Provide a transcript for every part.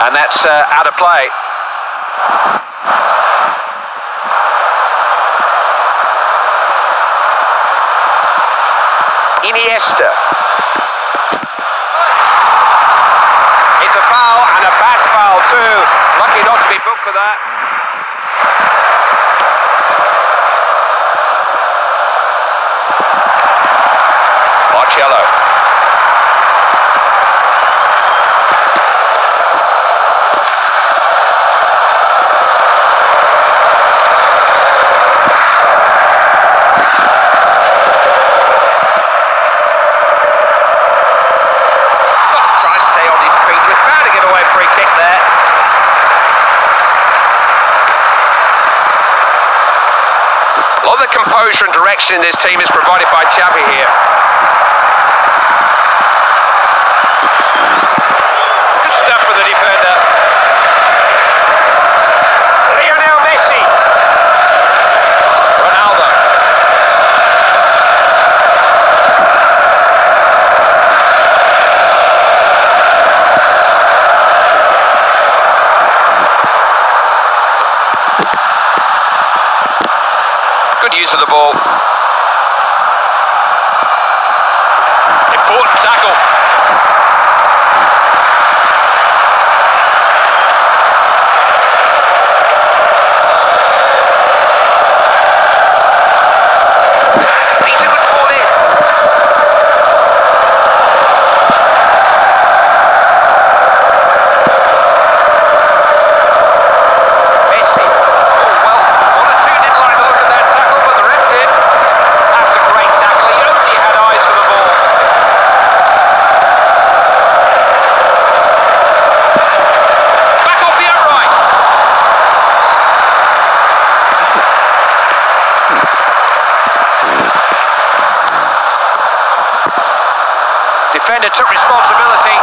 And that's out of play. Iniesta. It's a foul, and a bad foul too. Lucky not to be booked for that. Marcelo. Composure and direction in this team is provided by Xavi here. Good stuff for the defender. Lionel Messi. Ronaldo. Good use of the ball. Important tackle. These are good ball in. Messi. Oh well, one or two didn't like the look of that tackle, but the ref did. That's a great tackle. He only had eyes for the ball. Back off the upright. Defender took responsibility.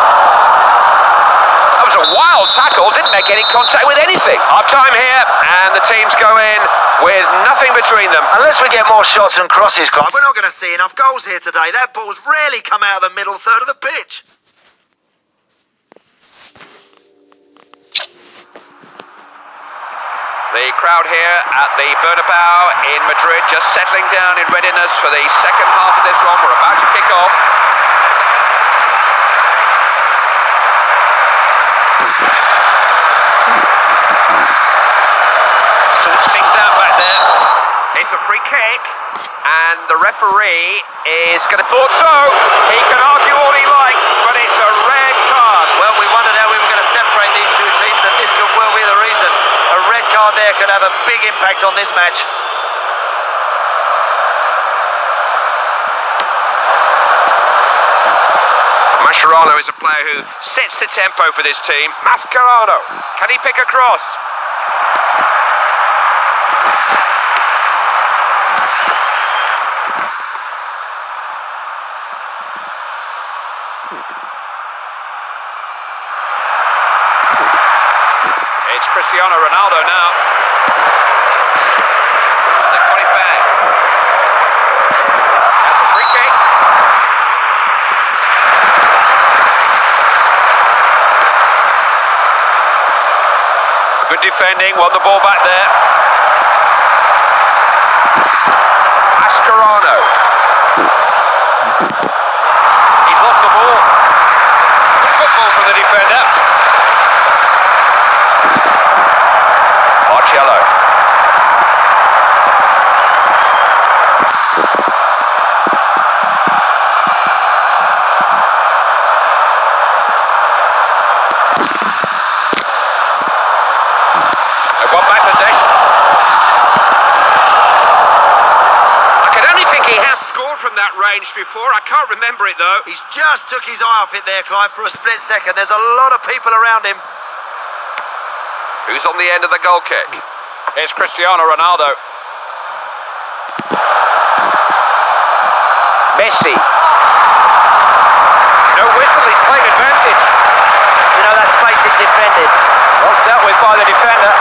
That was a wild tackle, didn't make any contact with anything. Half time here, and the teams go in with nothing between them. Unless we get more shots and crosses, Clive, we're not going to see enough goals here today. That ball's rarely come out of the middle third of the pitch. The crowd here at the Bernabeu in Madrid just settling down in readiness for the second half of this one. We're about to kick off. Sorts things out back there. It's a free kick. And the referee is going to... Thought so. He can argue all he likes, but it's a red card. Well, we wondered how we were going to separate these two teams, and this could well be the reason. A red card there could have a big impact on this match. Mascherano is a player who sets the tempo for this team. Mascherano, can he pick a cross? It's Cristiano Ronaldo now. They've got it back. That's a free kick. Good defending, won the ball back there. Mascherano. He's lost the ball. Good football from the defender. Marcelo. They've got back possession. I can only think he has scored from that range before. I can't remember it though. He's just took his eye off it there, Clive, for a split second. There's a lot of people around him. Who's on the end of the goal kick? It's Cristiano Ronaldo. Messi. No whistle, he's playing advantage. You know, that's basic defending. Well dealt with by the defender.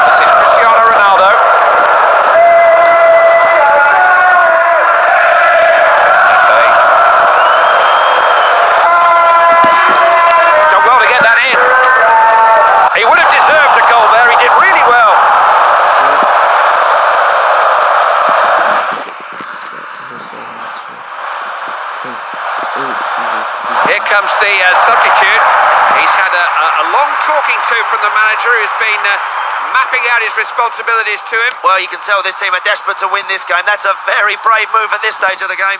This is Cristiano Ronaldo. Okay. comes the substitute. He's had a long talking to from the manager, who's been mapping out his responsibilities to him. Well, you can tell this team are desperate to win this game. That's a very brave move at this stage of the game.